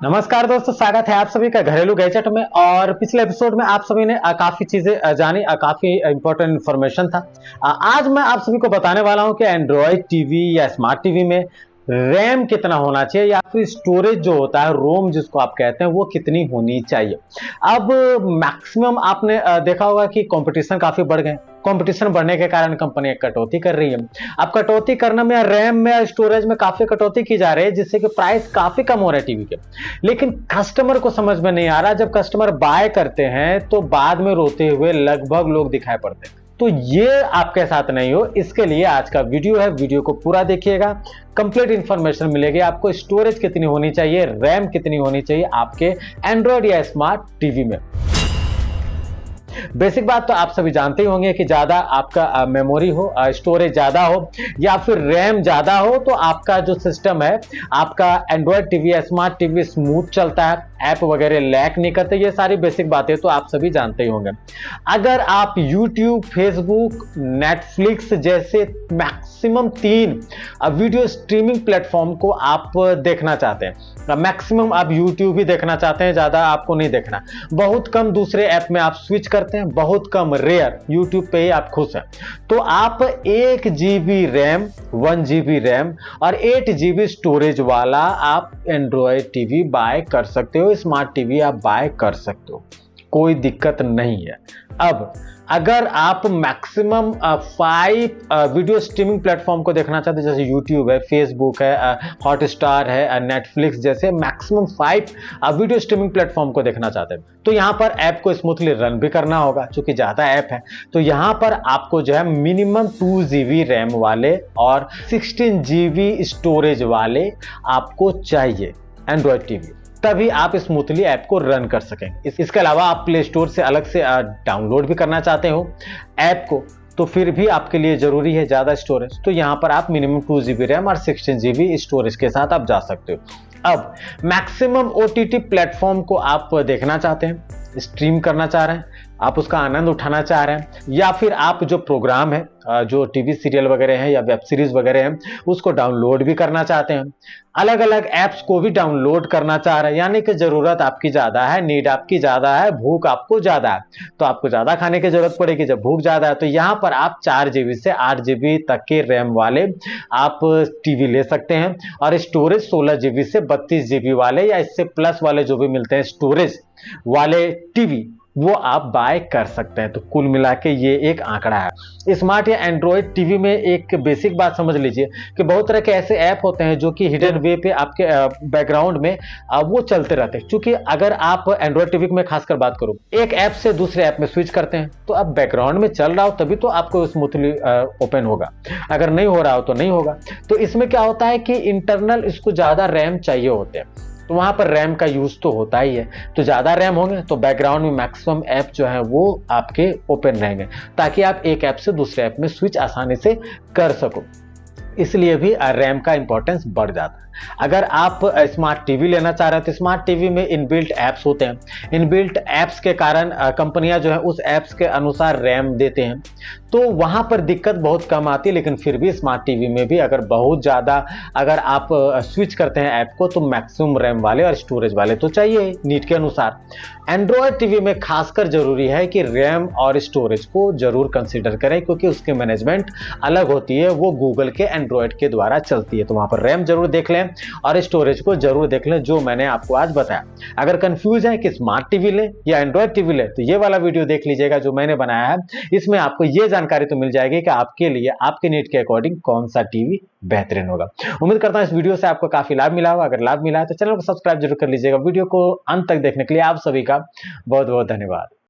नमस्कार दोस्तों, स्वागत है आप सभी का घरेलू गैजेट में। और पिछले एपिसोड में आप सभी ने काफी चीजें जानी, काफी इंपॉर्टेंट इन्फॉर्मेशन था। आज मैं आप सभी को बताने वाला हूं कि एंड्रॉयड टीवी या स्मार्ट टीवी में रैम कितना होना चाहिए या फिर स्टोरेज जो होता है, रोम जिसको आप कहते हैं, वो कितनी होनी चाहिए। अब मैक्सिमम आपने देखा होगा कि कंपटीशन काफी बढ़ गए। कंपटीशन बढ़ने के कारण कंपनी कटौती कर रही है। अब कटौती करने में रैम में या स्टोरेज में काफी कटौती की जा रही है, जिससे कि प्राइस काफी कम हो रहा है टीवी के। लेकिन कस्टमर को समझ में नहीं आ रहा। जब कस्टमर बाय करते हैं तो बाद में रोते हुए लगभग लोग दिखाई पड़ते हैं। तो ये आपके साथ नहीं हो, इसके लिए आज का वीडियो है। वीडियो को पूरा देखिएगा, कंप्लीट इंफॉर्मेशन मिलेगी आपको। स्टोरेज कितनी होनी चाहिए, रैम कितनी होनी चाहिए आपके एंड्रॉयड या स्मार्ट टीवी में। बेसिक बात तो आप सभी जानते ही होंगे कि ज्यादा आपका मेमोरी हो, स्टोरेज ज्यादा हो या फिर रैम ज्यादा हो तो आपका जो सिस्टम है, आपका एंड्रॉयड टीवी या स्मार्ट टीवी स्मूथ चलता है, ऐप वगैरह लैग नहीं करते। ये सारी बेसिक बातें तो आप सभी जानते ही होंगे। अगर आप यूट्यूब, फेसबुक, नेटफ्लिक्स जैसे मैक्सिमम 3 वीडियो स्ट्रीमिंग प्लेटफॉर्म को आप देखना चाहते हैं, मैक्सिमम आप यूट्यूब ही देखना चाहते हैं, ज्यादा आपको नहीं देखना, बहुत कम दूसरे ऐप में आप स्विच करते हैं, बहुत कम, रेयर, यूट्यूब पे ही आप खुश हैं, तो आप 1 GB रैम, 1 GB रैम और 8 GB स्टोरेज वाला आप एंड्रॉयड टीवी बाय कर सकते हो, स्मार्ट टीवी आप बाय कर सकते हो, कोई दिक्कत नहीं है। अब अगर आप मैक्सिमम 5 वीडियो स्ट्रीमिंग प्लेटफॉर्म को देखना चाहते हैं, जैसे यूट्यूब है, फेसबुक है, हॉटस्टार है, नेटफ्लिक्स जैसे मैक्सिमम 5 वीडियो स्ट्रीमिंग प्लेटफॉर्म को देखना चाहते हैं, तो यहाँ पर ऐप को स्मूथली रन भी करना होगा, क्योंकि ज़्यादा ऐप है। तो यहाँ पर आपको जो है मिनिमम 2 GB रैम वाले और 16 GB स्टोरेज वाले आपको चाहिए एंड्रॉयड टीवी, तभी आप स्मूथली ऐप को रन कर सकेंगे। इसके अलावा आप प्ले स्टोर से अलग से डाउनलोड भी करना चाहते हो ऐप को, तो फिर भी आपके लिए जरूरी है ज्यादा स्टोरेज, तो यहां पर आप मिनिमम 2 GB रैम और 16 GB स्टोरेज के साथ आप जा सकते हो। अब मैक्सिमम OTT प्लेटफॉर्म को आप देखना चाहते हैं, स्ट्रीम करना चाह रहे हैं, आप उसका आनंद उठाना चाह रहे हैं, या फिर आप जो प्रोग्राम है, जो टीवी सीरियल वगैरह है या वेब सीरीज वगैरह है, उसको डाउनलोड भी करना चाहते हैं, अलग अलग ऐप्स को भी डाउनलोड करना चाह रहे हैं, यानी कि जरूरत आपकी ज्यादा है, नीड आपकी ज्यादा है, भूख आपको ज्यादा है, तो आपको ज्यादा खाने की जरूरत पड़ेगी जब भूख ज्यादा है। तो यहाँ पर आप 4 GB से 8 GB तक के रैम वाले आप टीवी ले सकते हैं, और स्टोरेज 16 GB से 32 GB वाले या इससे प्लस वाले जो भी मिलते हैं स्टोरेज वाले टीवी, वो आप बाय कर सकते हैं। तो कुल मिला के ये एक आंकड़ा है। स्मार्ट या एंड्रॉयड टीवी में एक बेसिक बात समझ लीजिए कि बहुत तरह के ऐसे ऐप होते हैं जो कि हिडन वे पे आपके बैकग्राउंड में वो चलते रहते हैं। क्योंकि अगर आप एंड्रॉयड टीवी में खासकर बात करूं, एक ऐप से दूसरे ऐप में स्विच करते हैं, तो अब बैकग्राउंड में चल रहा हो तभी तो आपको स्मूथली ओपन होगा, अगर नहीं हो रहा हो तो नहीं होगा। तो इसमें क्या होता है कि इंटरनल इसको ज्यादा रैम चाहिए होते हैं, तो वहां पर रैम का यूज तो होता ही है। तो ज्यादा रैम होंगे तो बैकग्राउंड में मैक्सिमम ऐप जो है वो आपके ओपन रहेंगे, ताकि आप एक ऐप से दूसरे ऐप में स्विच आसानी से कर सको। इसलिए भी रैम का इंपॉर्टेंस बढ़ जाता है। अगर आप स्मार्ट टीवी लेना चाह रहे हैं तो स्मार्ट टीवी में इनबिल्ट ऐप्स होते हैं। इनबिल्ट ऐप्स के कारण कंपनियां जो है उस ऐप्स के अनुसार रैम देते हैं, तो वहां पर दिक्कत बहुत कम आती है। लेकिन फिर भी स्मार्ट टीवी में भी अगर बहुत ज्यादा अगर आप स्विच करते हैं ऐप को, तो मैक्सिमम रैम वाले और स्टोरेज वाले तो चाहिए नीड के अनुसार। एंड्रॉयड टीवी में खासकर जरूरी है कि रैम और स्टोरेज को जरूर कंसीडर करें, क्योंकि उसकी मैनेजमेंट अलग होती है, वो गूगल के एंड्रॉयड के द्वारा चलती है। तो वहां पर रैम जरूर देख लें और स्टोरेज को जरूर देख लें, जो मैंने आपको आज बताया। अगर कंफ्यूज है कि स्मार्ट टीवी लें या एंड्रॉयड टीवी लें, तो ये वाला वीडियो देख लीजिएगा जो मैंने बनाया है। इसमें आपको ये जानकारी तो मिल जाएगी कि आपके लिए, आपके नीड के अकॉर्डिंग कौन सा टीवी बेहतरीन होगा। उम्मीद करता हूं इस वीडियो से आपको काफी लाभ मिला होगा। अगर लाभ मिला है तो चैनल को सब्सक्राइब जरूर कर लीजिएगा। वीडियो को अंत तक देखने के लिए आप सभी का बहुत बहुत धन्यवाद।